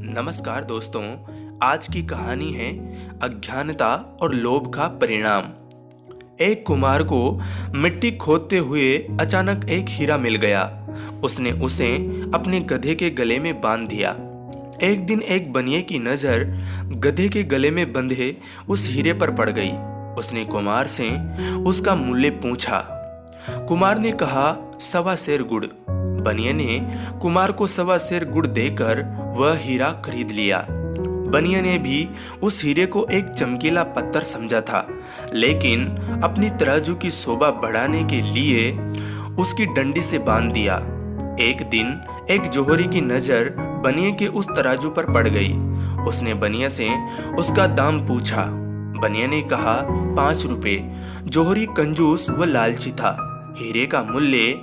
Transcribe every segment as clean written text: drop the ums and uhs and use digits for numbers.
नमस्कार दोस्तों। आज की कहानी है अज्ञानता और लोभ का परिणाम। एक कुम्हार को मिट्टी खोदते हुए अचानक एक हीरा मिल गया। उसने उसे अपने गधे के गले में बांध दिया। एक दिन एक बनिए की नजर गधे के गले में बंधे उस हीरे पर पड़ गई। उसने कुम्हार से उसका मूल्य पूछा। कुम्हार ने कहा 1.25 सेर गुड़। बनिए ने कुम्हार को 1.25 सेर गुड़ देकर वह हीरा खरीद लिया। बनिए ने भी उस हीरे को एक चमकीला पत्थर समझा था, लेकिन अपनी तराजू की शोभा बढ़ाने के लिए उसकी डंडी से बांध दिया। एक दिन एक जोहरी की नजर बनिए के उस तराजू पर पड़ गई। उसने बनिए से उसका दाम पूछा। बनिए ने कहा 5 रुपए। जोहरी कंजूस व लालची था। हीरे का मूल्य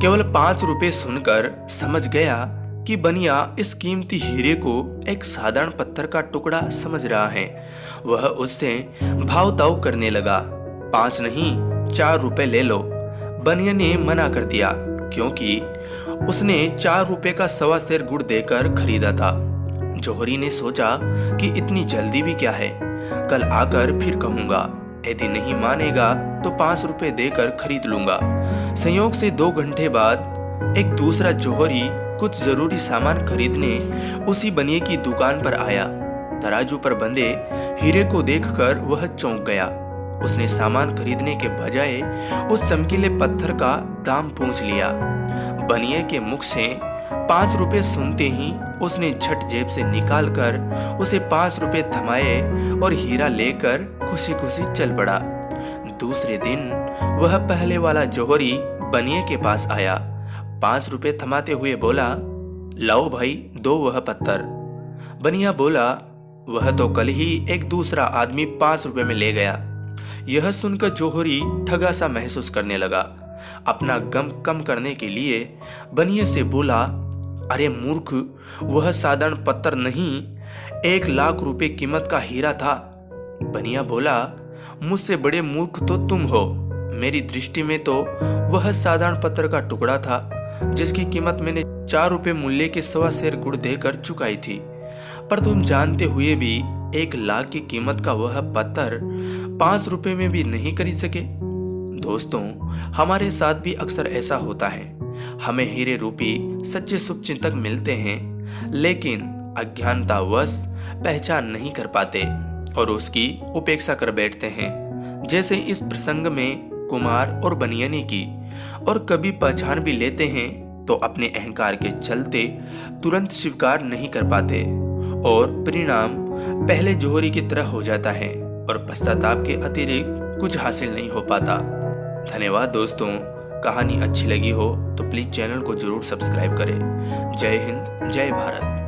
केवल 5 रुपए सुनकर समझ गया कि बनिया इस कीमती हीरे को एक साधारण पत्थर का टुकड़ा समझ रहा है। वह उससे भाव-ताव करने लगा। 5 नहीं 4 रुपए ले लो। बनिया ने मना कर दिया, क्योंकि उसने 4 रुपए का 1.25 सेर गुड़ देकर खरीदा था। जोहरी ने सोचा कि इतनी जल्दी भी क्या है, कल आकर फिर कहूंगा। यदि नहीं मानेगा तो 5 रुपए देकर खरीद लूंगा। संयोग से 2 घंटे बाद एक दूसरा जोहरी कुछ जरूरी सामान खरीदने उसी बनिए की दुकान पर आया। तराजू पर बंधे हीरे को देखकर वह चौंक गया। उसने सामान खरीदने के बजाय उस चमकीले पत्थर का दाम पूछ लिया। बनिए के मुख से 5 रुपए सुनते ही उसने झट जेब से निकालकर उसे 5 रुपए थमाए और हीरा लेकर खुशी खुशी चल पड़ा। दूसरे दिन वह पहले वाला जोहरी बनिए के पास आया। 5 रुपए थमाते हुए बोला, लाओ भाई, दो वह पत्थर। बनिया बोला, वह तो कल ही एक दूसरा आदमी 5 रुपए में ले गया। यह सुनकर जोहरी ठगा सा महसूस करने लगा। अपना गम कम करने के लिए बनिए से बोला, अरे मूर्ख, वह साधारण पत्थर नहीं 1 लाख रुपए कीमत का हीरा था। बनिया बोला, मुझसे बड़े मूर्ख तो तुम हो। मेरी दृष्टि में तो वह साधारण पत्थर का टुकड़ा था, जिसकी कीमत मैंने 4 रुपए मूल्य के 1.25 सेर गुड़ देकर चुकाई थी। पर तुम जानते हुए भी 1 लाख की कीमत का वह पत्थर 5 रुपए में भी नहीं खरीद सके। दोस्तों, हमारे साथ भी अक्सर ऐसा होता है। हमें हीरे रूपी सच्चे शुभचिंतक मिलते हैं, लेकिन अज्ञानतावश पहचान नहीं कर पाते और उसकी उपेक्षा कर बैठते हैं, जैसे इस प्रसंग में कुम्हार और बनिया ने की। और कभी पहचान भी लेते हैं तो अपने अहंकार के चलते तुरंत स्वीकार नहीं कर पाते और परिणाम पहले जोहरी की तरह हो जाता है और पश्चाताप के अतिरिक्त कुछ हासिल नहीं हो पाता। धन्यवाद दोस्तों। कहानी अच्छी लगी हो तो प्लीज चैनल को जरूर सब्सक्राइब करें। जय हिंद, जय भारत।